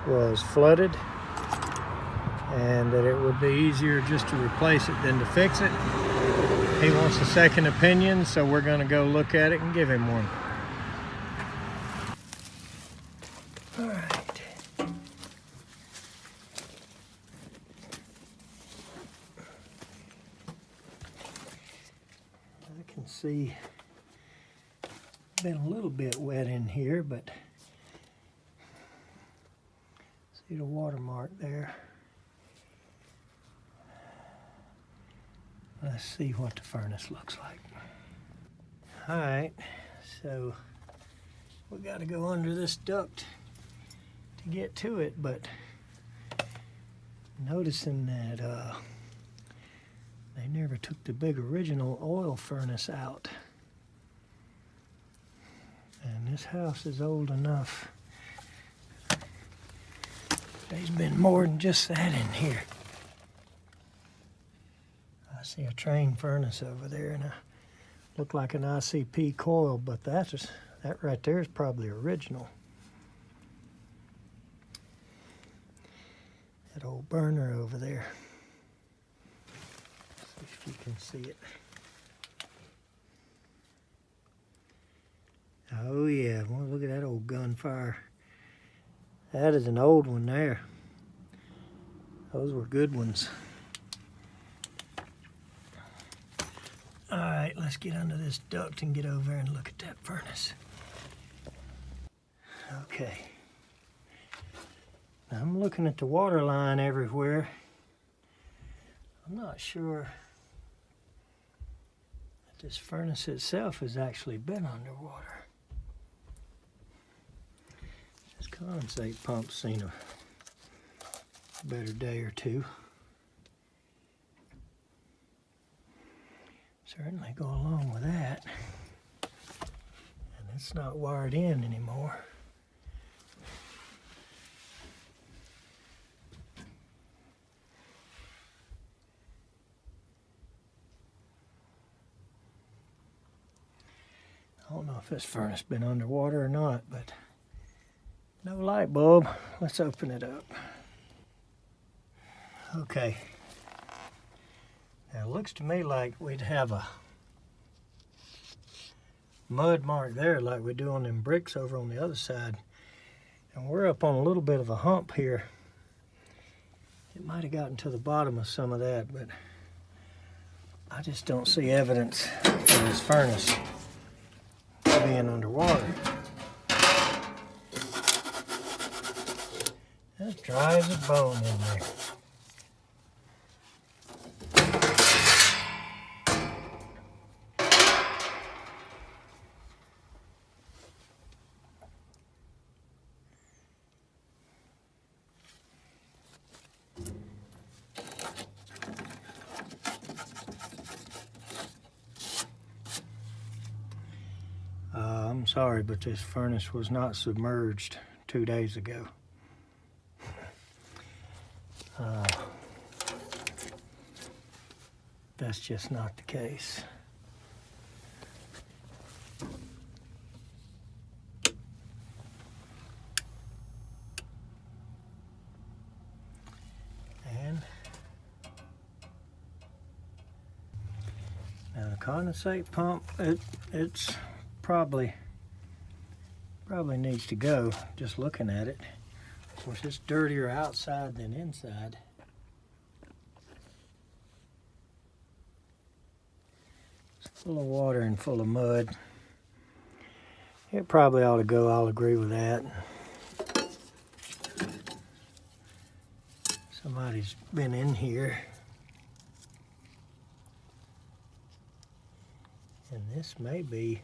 was flooded and that it would be easier just to replace it than to fix it. He wants a second opinion, so we're going to go look at it and give him one. All right. I can see it's been a little bit wet in here, but see the watermark there. Let's see what the furnace looks like. All right, so we got to go under this duct to get to it, but noticing that they never took the big original oil furnace out. And this house is old enough. There's been more than just that in here. I see a train furnace over there, and it looked like an ICP coil, but that right there is probably original. That old burner over there. See if you can see it. Oh yeah, well, look at that old gunfire. That is an old one there. Those were good ones. All right, let's get under this duct and get over there and look at that furnace. Okay. Now I'm looking at the water line everywhere. I'm not sure that this furnace itself has actually been underwater. This condensate pump's seen a better day or two. Certainly go along with that. And it's not wired in anymore. I don't know if this furnace been underwater or not, but no light bulb. Let's open it up. Okay. Now it looks to me like we'd have a mud mark there like we do on them bricks over on the other side. And we're up on a little bit of a hump here. It might have gotten to the bottom of some of that, but I just don't see evidence of this furnace being underwater. That's dry as a bone in there. I'm sorry, but this furnace was not submerged 2 days ago. That's just not the case. And now the condensate pump, it's probably needs to go, just looking at it. Of course, it's dirtier outside than inside. It's full of water and full of mud. It probably ought to go, I'll agree with that. Somebody's been in here. And this may be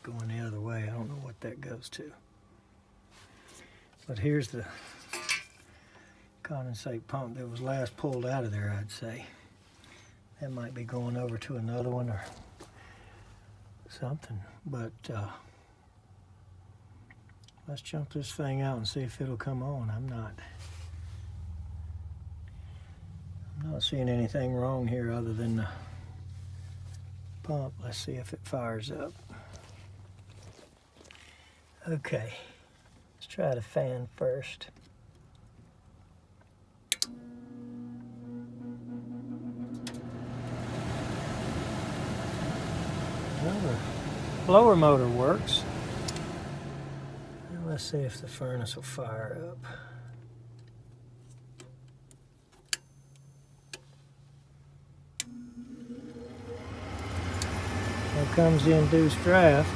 going the other way. I don't know what that goes to. But here's the condensate pump that was last pulled out of there, I'd say. That might be going over to another one or something. But let's jump this thing out and see if it'll come on. I'm not seeing anything wrong here other than the pump. Let's see if it fires up. Okay, let's try the fan first. Well, the blower motor works. Let's see if the furnace will fire up. Here comes the induced draft.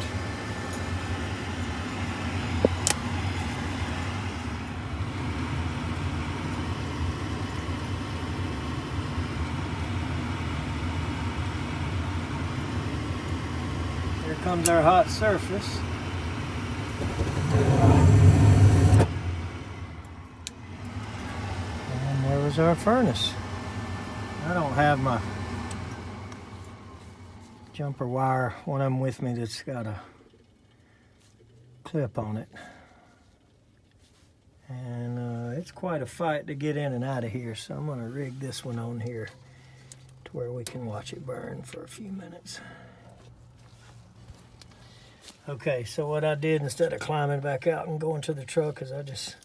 Here comes our hot surface. And there was our furnace. I don't have my jumper wire, one of them with me that's got a clip on it. And it's quite a fight to get in and out of here, so I'm going to rig this one on here to where we can watch it burn for a few minutes. Okay, so what I did instead of climbing back out and going to the truck is I just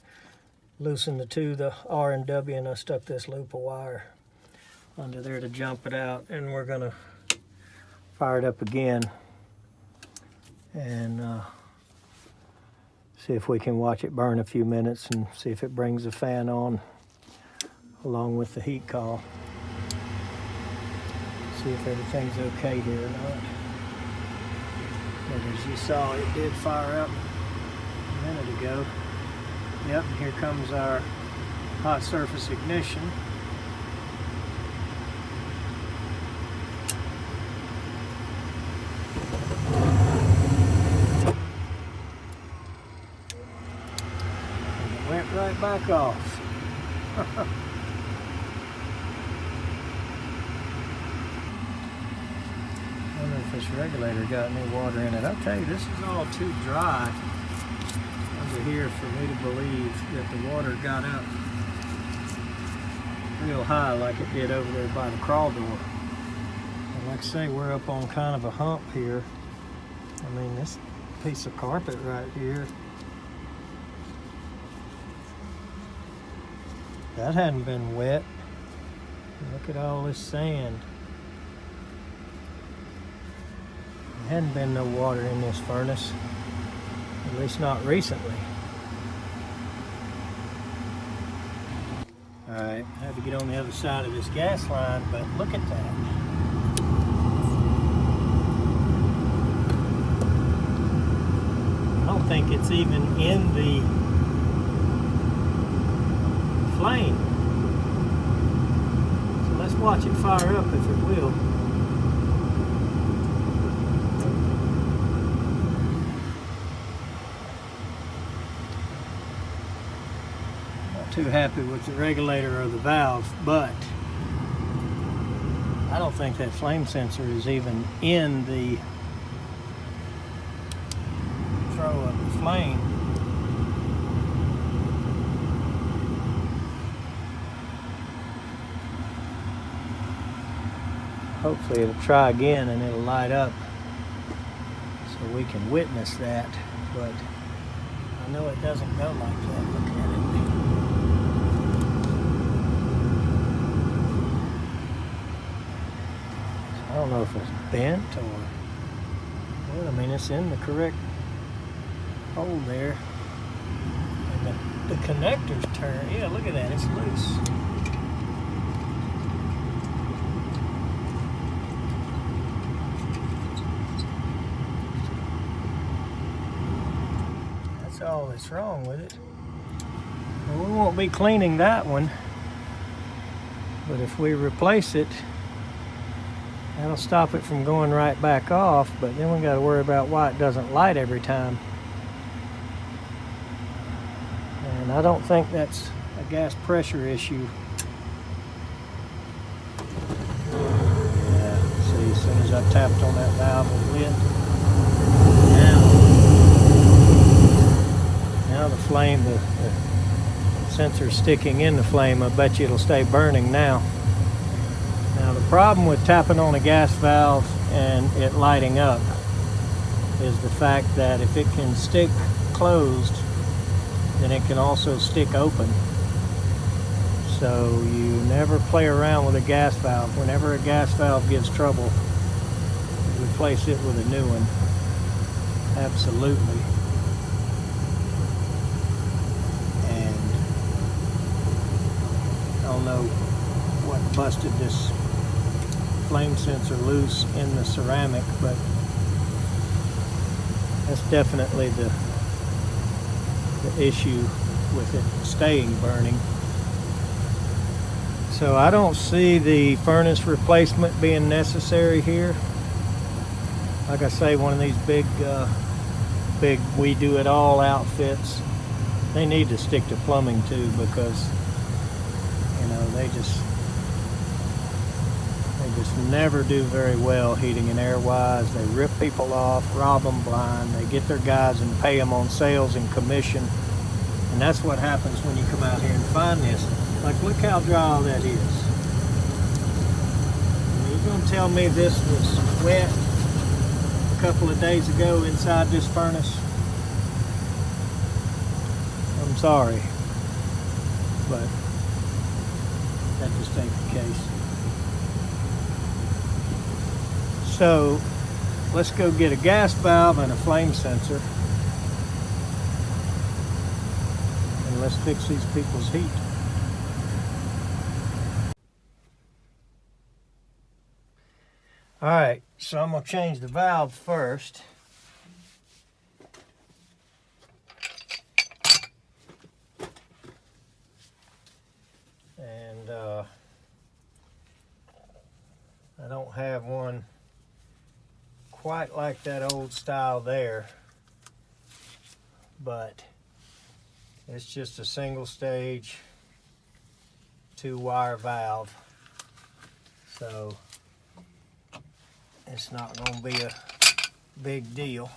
loosened the R and W, and I stuck this loop of wire under there to jump it out, and we're going to fire it up again and see if we can watch it burn a few minutes and see if it brings the fan on along with the heat coil. See if everything's okay here or not. But as you saw, it did fire up a minute ago. Yep, and here comes our hot surface ignition. And it went right back off. I wonder if this regulator got any water in it. I'll tell you, this is all too dry under here for me to believe that the water got up real high like it did over there by the crawl door. And like I say, we're up on kind of a hump here. I mean, this piece of carpet right here, that hadn't been wet. Look at all this sand. There hadn't been no water in this furnace, at least not recently. Alright, I had to get on the other side of this gas line, but look at that. I don't think it's even in the flame. So let's watch it fire up if it will. Too happy with the regulator or the valve, but I don't think that flame sensor is even in the throw of the flame. Hopefully it'll try again and it'll light up so we can witness that, but I know it doesn't go like that. Look at it. I don't know if it's bent or what. I mean, it's in the correct hole there. And the connector's turned. Yeah, look at that. It's loose. That's all that's wrong with it. Well, we won't be cleaning that one. But if we replace it, that'll stop it from going right back off, but then we got to worry about why it doesn't light every time. And I don't think that's a gas pressure issue. Yeah, see, as soon as I tapped on that valve, it lit. Now the flame, the sensor's sticking in the flame. I bet you it'll stay burning now. Now the problem with tapping on a gas valve and it lighting up is the fact that if it can stick closed, then it can also stick open. So you never play around with a gas valve. Whenever a gas valve gives trouble, replace it with a new one. Absolutely. And I don't know what busted this flame sensor loose in the ceramic, but that's definitely the issue with it staying burning. So I don't see the furnace replacement being necessary here. Like I say, one of these big we do it all outfits, they need to stick to plumbing too, because you know they just never do very well heating and air wise. They rip people off, rob them blind. They get their guys and pay them on sales and commission, and that's what happens when you come out here and find this. Like, look how dry that is. You're gonna tell me this was wet a couple of days ago inside this furnace? I'm sorry, but that just ain't the case. So let's go get a gas valve and a flame sensor, and let's fix these people's heat. All right, so I'm gonna change the valve first. And I don't have one quite like that old style there, but it's just a single stage 2-wire valve, so it's not going to be a big deal.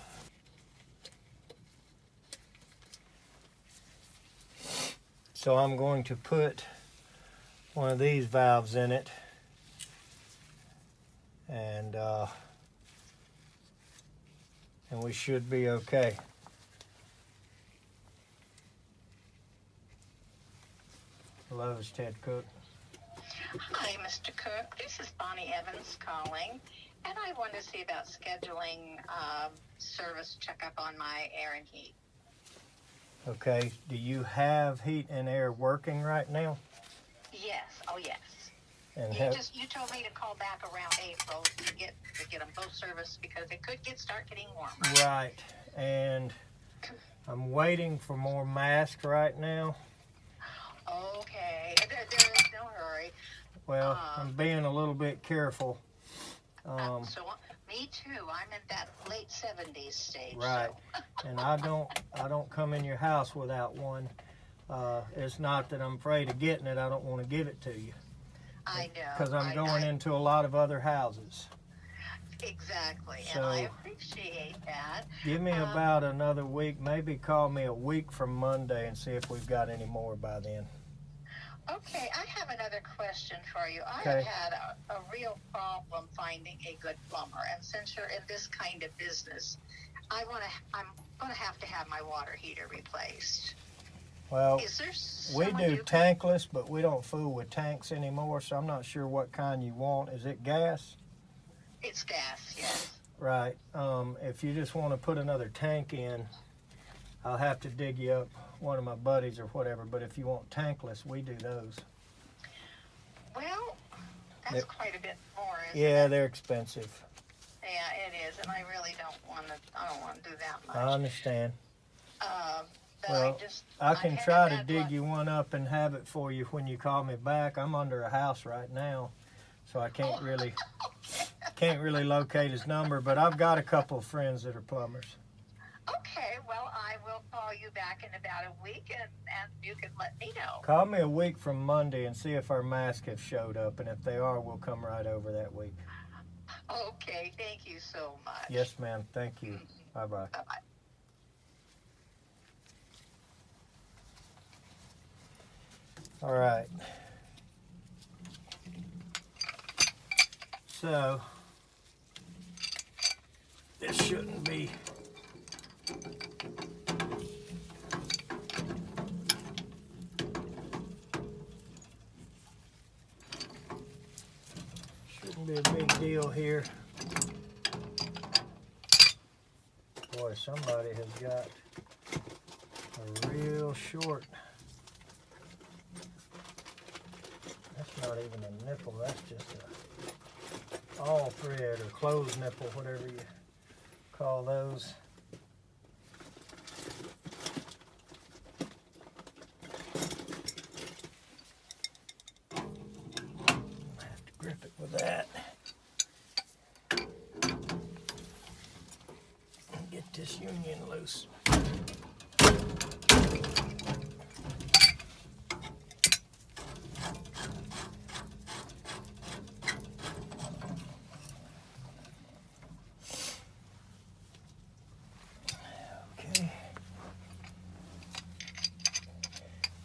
So I'm going to put one of these valves in it, and we should be okay. Hello, it's Ted Cook. Hi, Mr. Cook. This is Bonnie Evans calling, and I want to see about scheduling service checkup on my air and heat. Okay, do you have heat and air working right now? Yes. Oh, yes. And you told me to call back around April to get them both serviced, because it could start getting warmer. Right, and I'm waiting for more masks right now. Okay, there is no hurry. Well, I'm being a little bit careful. Me too. I'm in that late 70s stage. Right, so. and I don't come in your house without one. It's not that I'm afraid of getting it. I don't want to give it to you. I know. Because I'm going into a lot of other houses. Exactly, So, and I appreciate that. Give me about another week. Maybe call me a week from Monday and see if we've got any more by then. Okay, I have another question for you. Okay. I have had a real problem finding a good plumber, and since you're in this kind of business, I'm going to have my water heater replaced. Well, is there we do tankless, but we don't fool with tanks anymore, so I'm not sure what kind you want. Is it gas? It's gas, yes. Right. If you just want to put another tank in, I'll have to dig you up one of my buddies or whatever, but if you want tankless, we do those. Well, that's quite a bit more, isn't Yeah, it? they're expensive. Yeah, it is, and I really don't want to do that much. I understand. But Well, I can try to dig you one up and have it for you when you call me back. I'm under a house right now, so I can't really locate his number, but I've got a couple of friends that are plumbers. Okay, well, I will call you back in about a week, and you can let me know. Call me a week from Monday and see if our masks have showed up, and if they are, we'll come right over that week. Okay, thank you so much. Yes, ma'am. Thank you. Bye-bye. Bye-bye. All right. So, this shouldn't be. Shouldn't be a big deal here. Boy, somebody has got a real short. That's not even a nipple, that's just a all thread or closed nipple, whatever you call those. I have to grip it with that. And get this union loose.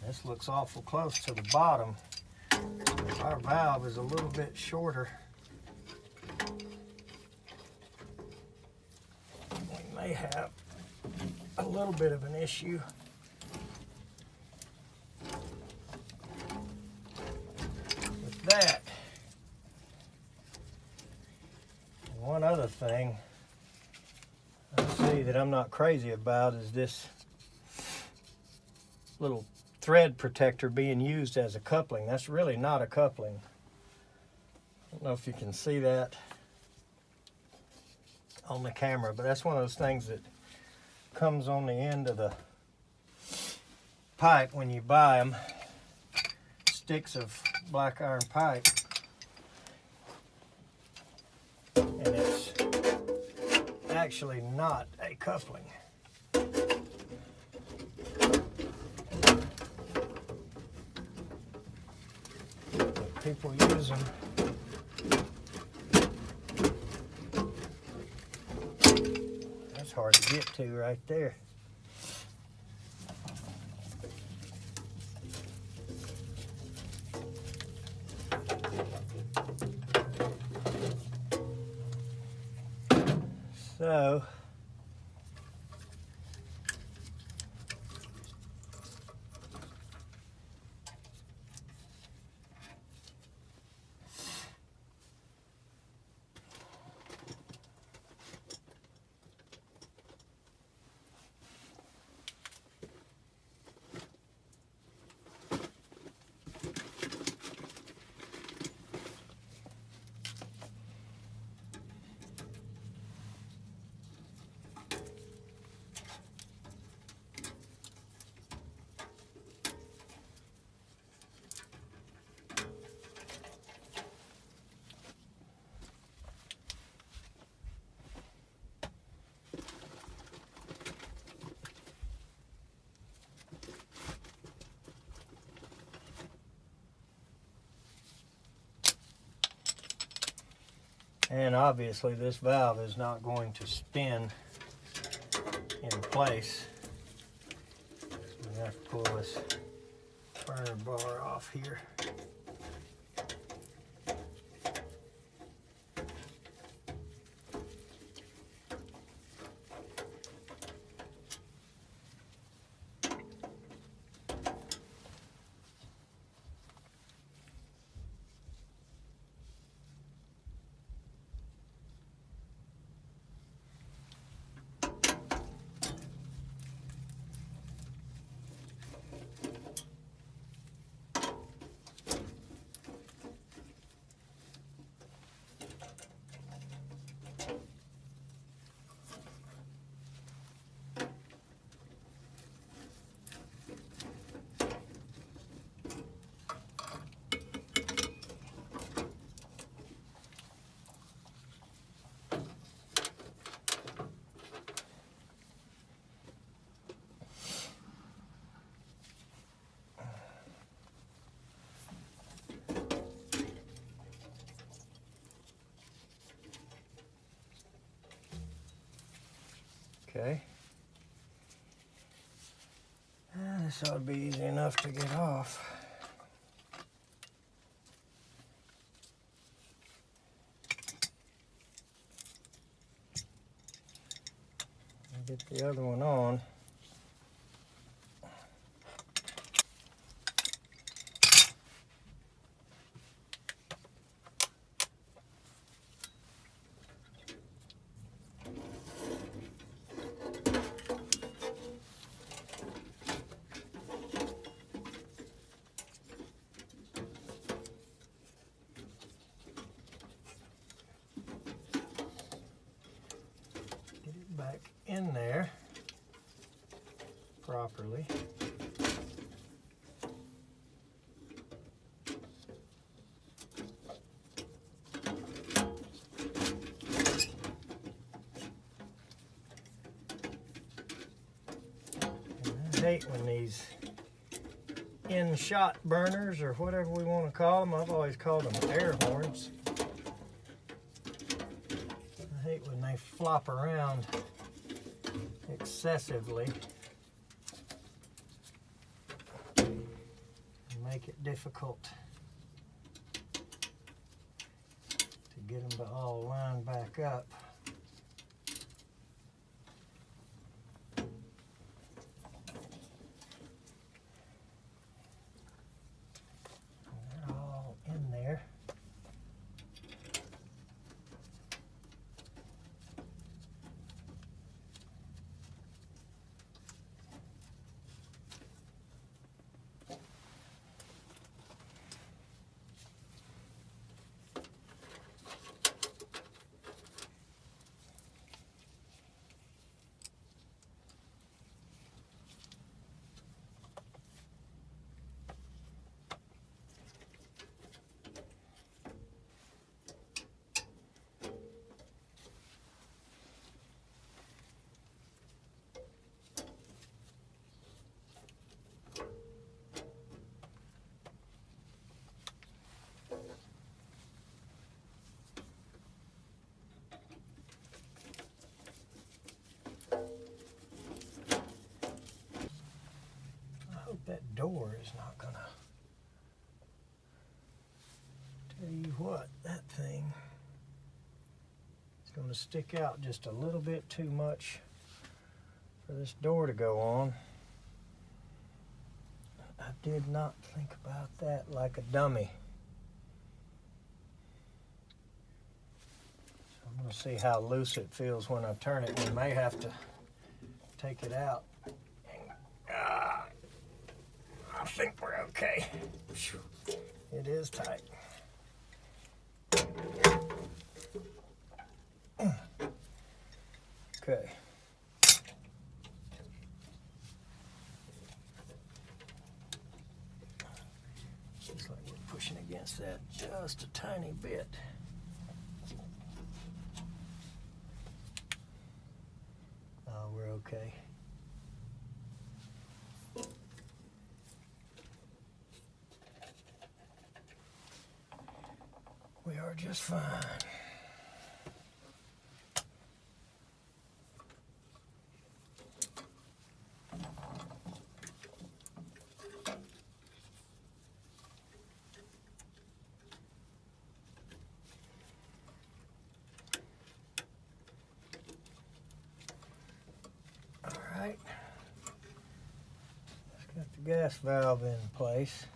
This looks awful close to the bottom. Our valve is a little bit shorter. We may have a little bit of an issue. With that. One other thing I see that I'm not crazy about is this little thread protector being used as a coupling. That's really not a coupling. I don't know if you can see that on the camera, but that's one of those things that comes on the end of the pipe when you buy them. Sticks of black iron pipe. And it's actually not a coupling. People use them. That's hard to get to right there. So and obviously this valve is not going to spin in place. We have to pull this burner bar off here. Okay. This ought to be easy enough to get off. Get the other one on. Get it back in there properly. I hate when these in-shot burners, or whatever we want to call them, I've always called them air horns. I hate when they flop around excessively and make it difficult to get them to all line back up. They're all in there. That door is not gonna, tell you what, that thing is gonna stick out just a little bit too much for this door to go on. I did not think about that like a dummy. So I'm gonna see how loose it feels when I turn it. We may have to take it out. I think we're okay. It is tight. Okay. Looks like we're pushing against that just a tiny bit. Oh, we're okay. We are just fine. All right. Let's get the gas valve in place.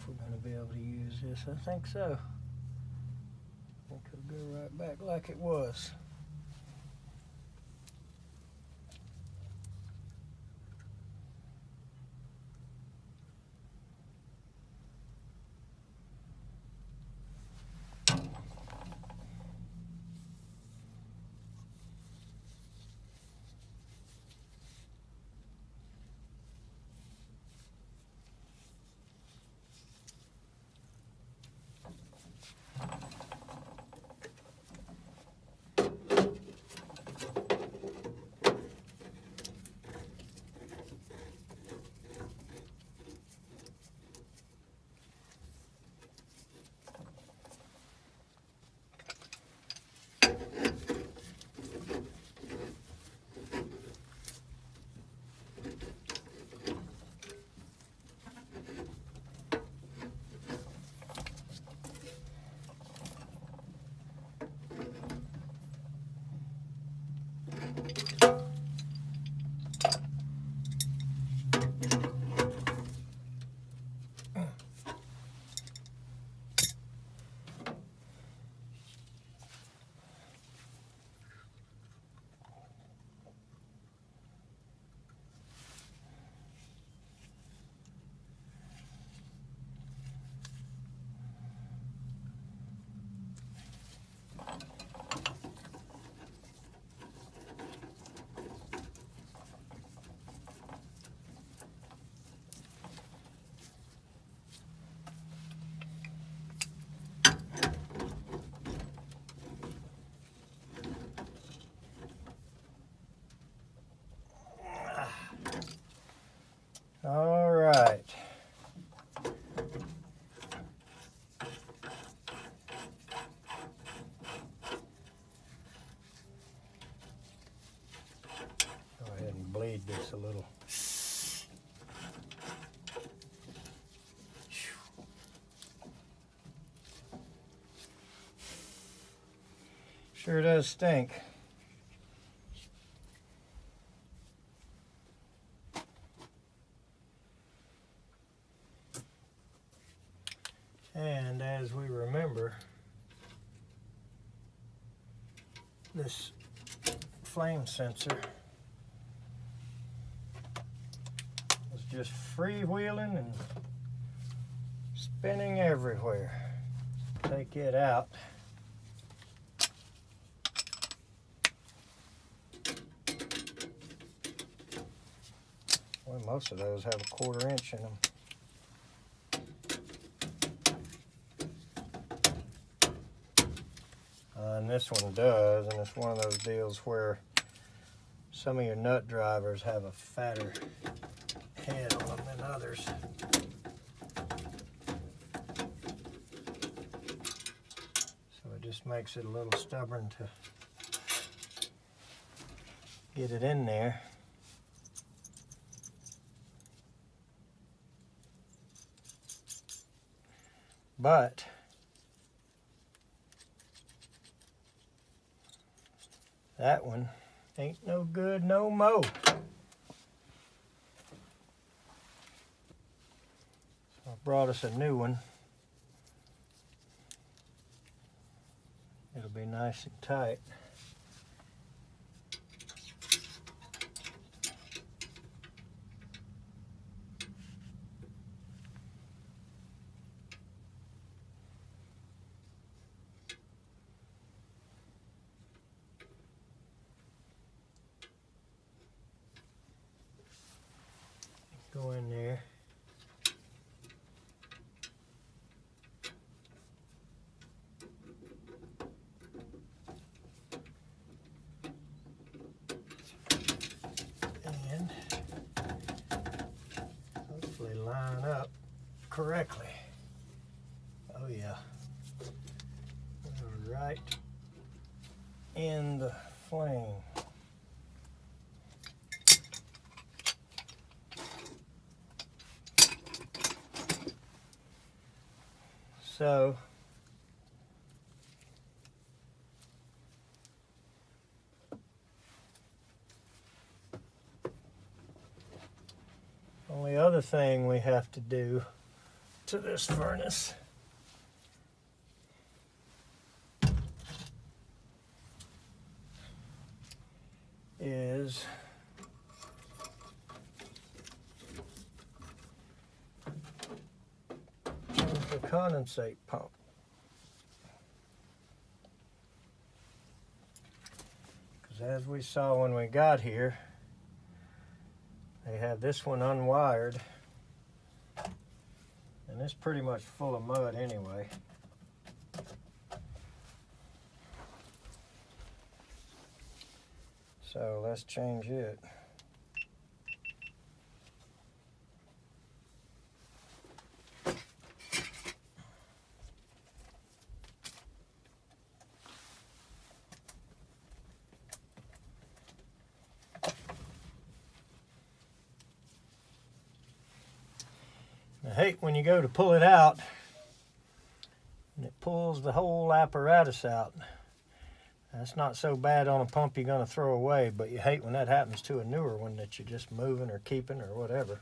We're going to be able to use this. I think so. I think it'll go right back like it was. a little. Sure does stink. And as we remember, this flame sensor was just freewheeling and spinning everywhere. Take it out. Well, most of those have a 1/4 inch in them. And this one does, and it's one of those deals where some of your nut drivers have a fatter head on them than others. So it just makes it a little stubborn to get it in there. But that one ain't no good no mo. So I brought us a new one. It'll be nice and tight. Go in there. And hopefully line up correctly. Oh yeah. Right in the flame. So only other thing we have to do to this furnace is the condensate pump. Because as we saw when we got here, they have this one unwired, and it's pretty much full of mud anyway. So let's change it. I hate when you go to pull it out and it pulls the whole apparatus out. That's not so bad on a pump you're going to throw away, but you hate when that happens to a newer one that you're just moving or keeping or whatever.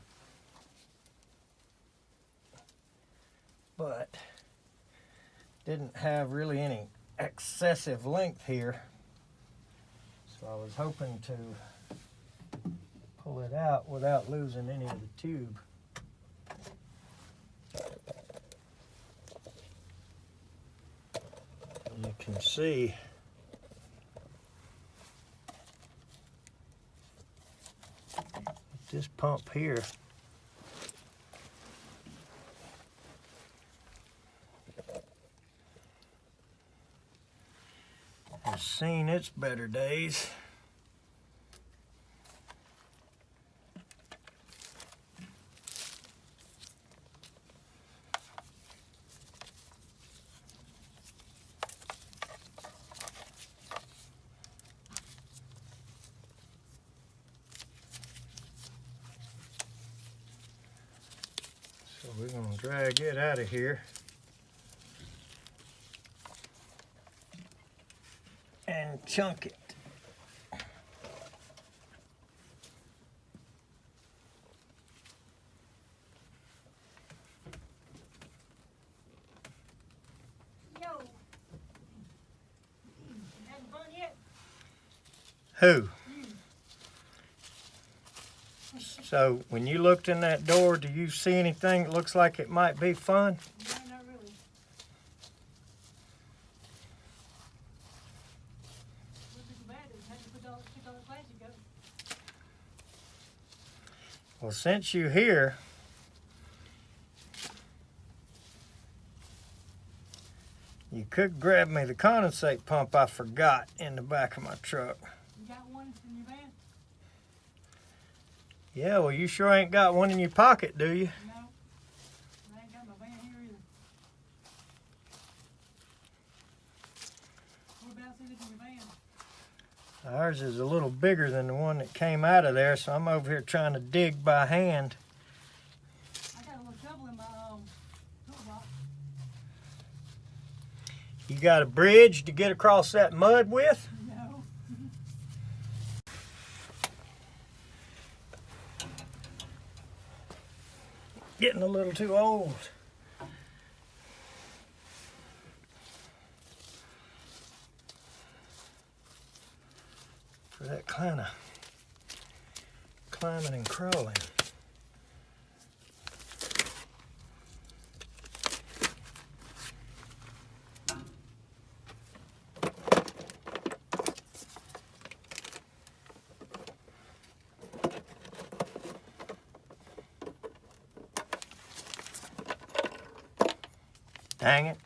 But didn't have really any excessive length here, so I was hoping to pull it out without losing any of the tube. You can see this pump here has seen its better days. we're going to drag it out of here. And chunk it. Yo. Having fun yet? Who? So when you looked in that door, do you see anything that looks like it might be fun? No, not really. Wouldn't be too bad if you had to put all the plastic up. Well, since you're here, you could grab me the condensate pump I forgot in the back of my truck. You got one in your van? Yeah, well, you sure ain't got one in your pocket, do you? No. I ain't got my van here either. Whereabouts is it in your van? Ours is a little bigger than the one that came out of there, so I'm over here trying to dig by hand. I got a little shovel in my toolbox. You got a bridge to get across that mud with? No. Getting a little too old. For that kind of climbing and crawling. Dang it.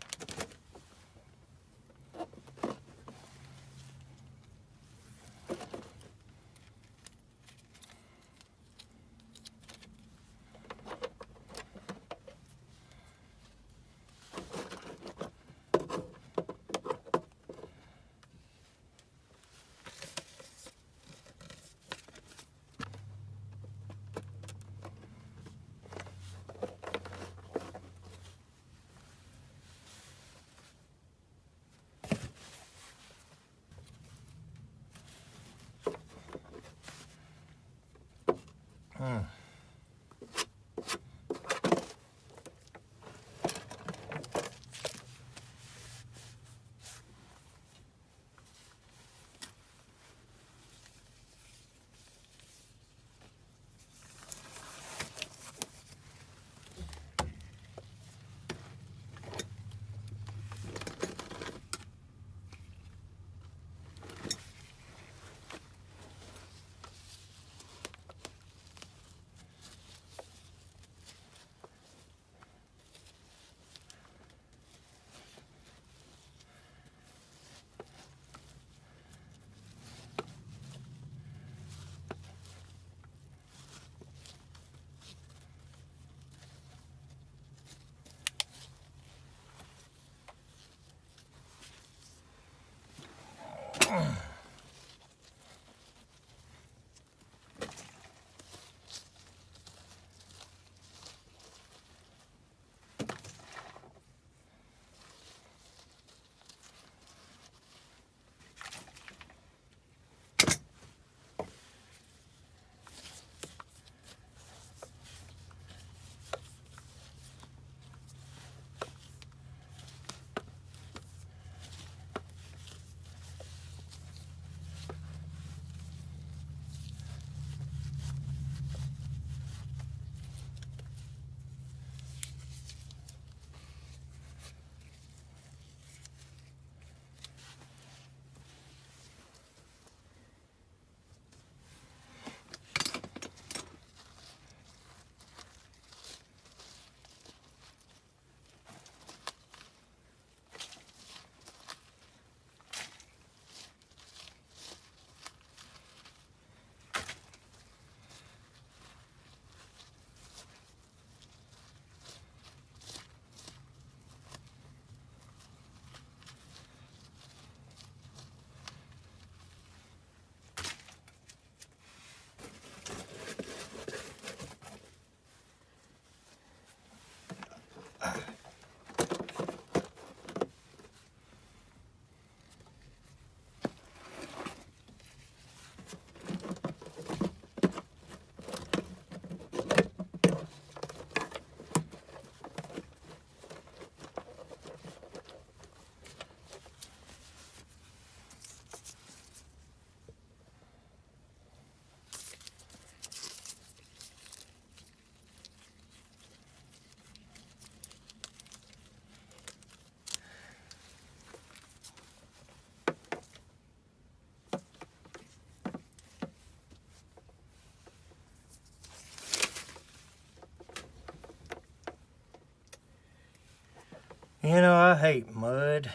You know, I hate mud.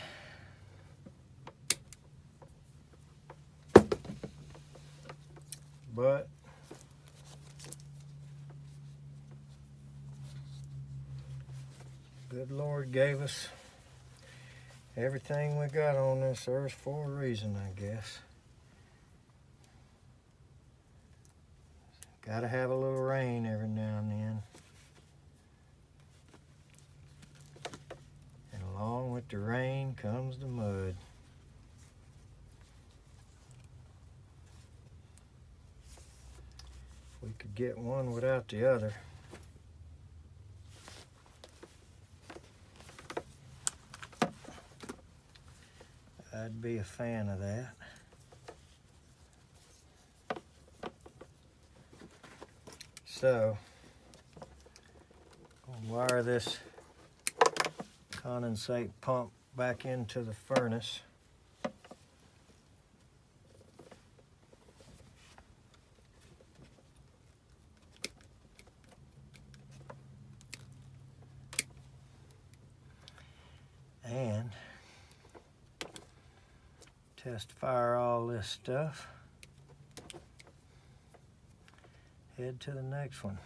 But good Lord gave us everything we got on this earth for a reason, I guess. Gotta have a little rain every now and then. And along with the rain comes the mud. If we could get one without the other. I'd be a fan of that. So, I'll wire this condensate pump back into the furnace. And test fire all this stuff. Head to the next one.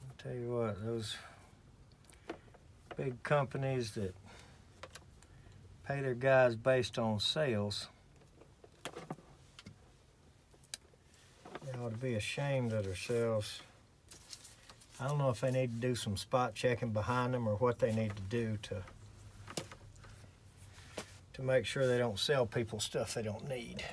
I'll tell you what, those big companies that pay their guys based on sales, they ought to be ashamed of themselves. I don't know if they need to do some spot checking behind them or what they need to do to make sure they don't sell people stuff they don't need.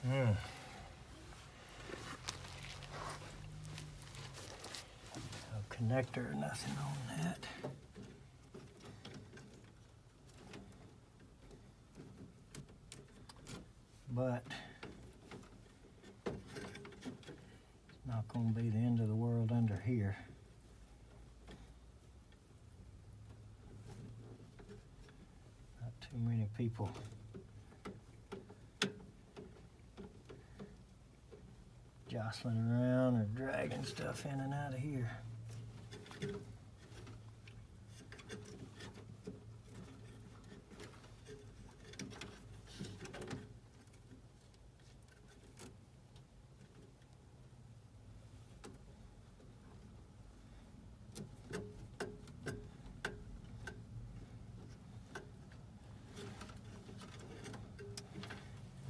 No connector or nothing on that. But it's not going to be the end of the world under here. Not too many people jostling around or dragging stuff in and out of here.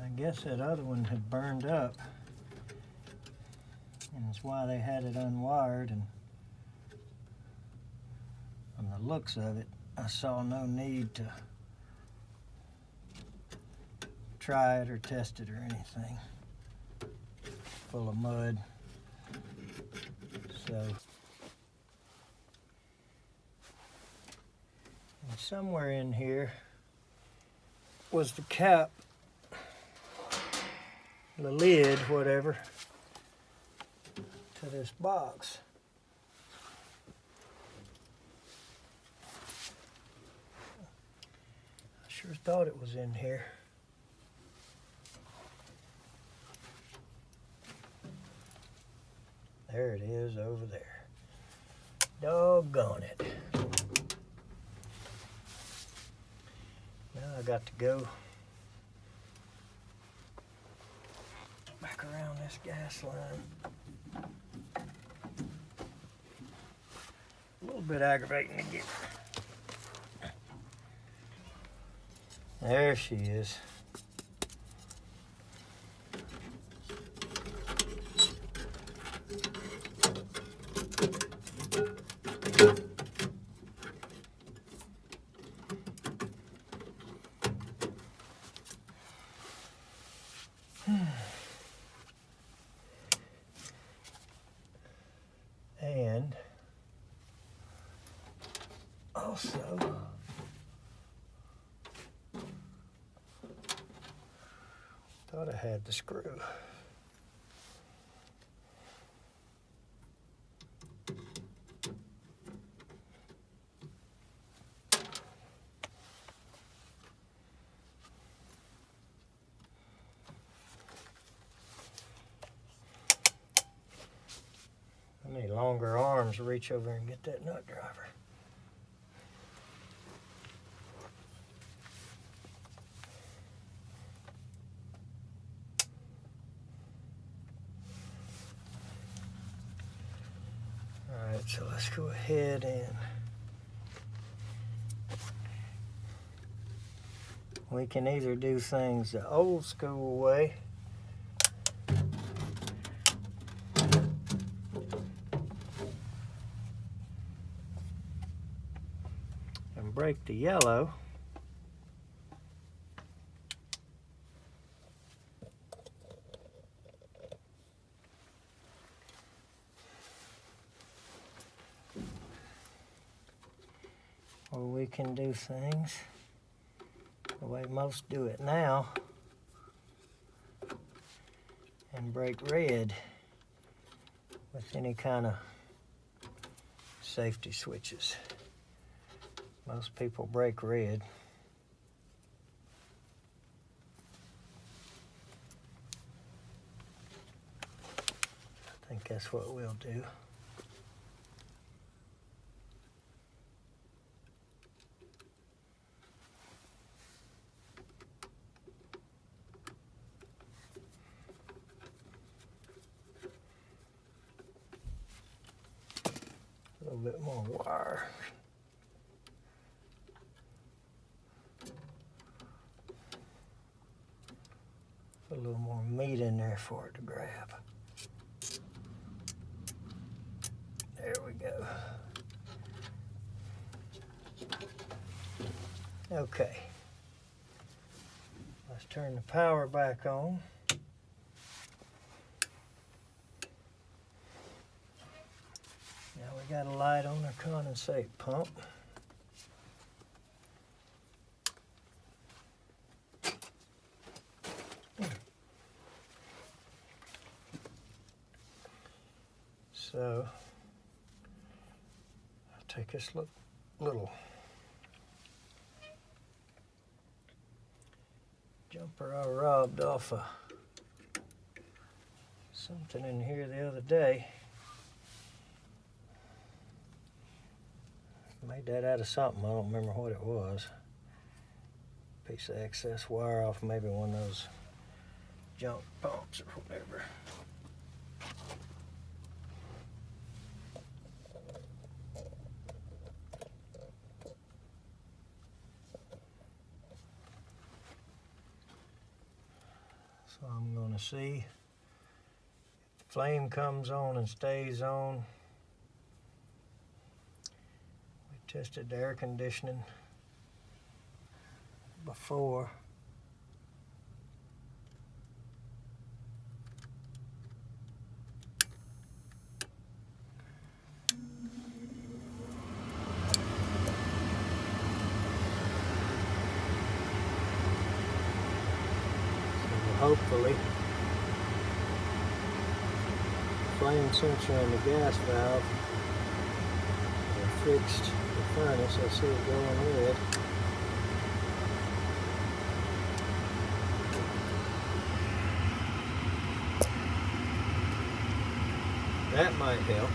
I guess that other one had burned up. And that's why they had it unwired, and from the looks of it, I saw no need to try it or test it or anything. Full of mud. So, and somewhere in here was the cap, the lid, whatever, to this box. I sure thought it was in here. There it is over there. Doggone it. Now I got to go back around this gas line. A little bit aggravating to get. There she is. And also thought I had the screw. I need longer arms to reach over and get that nut driver. Alright, so let's go ahead and we can either do things the old school way and break the yellow, or we can do things the way most do it now and break red with any kind of safety switches. Most people break red. I think that's what we'll do. A little bit more wire. A little more meat in there for it to grab. There we go. Okay. Let's turn the power back on. Now we got a light on our condensate pump. So I'll take this little jumper I robbed off of something in here the other day. Made that out of something, I don't remember what it was. Piece of excess wire off maybe one of those junk pumps or whatever. So I'm going to see if the flame comes on and stays on. We tested the air conditioning before. Hopefully, flame sensor and the gas valve are fixed the furnace. I see it going red. That might help.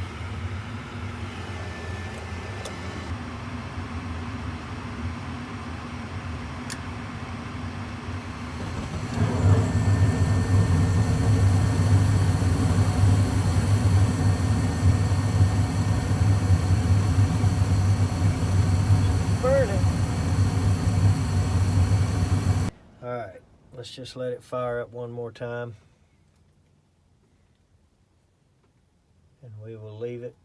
Let's just let it fire up one more time. And we will leave it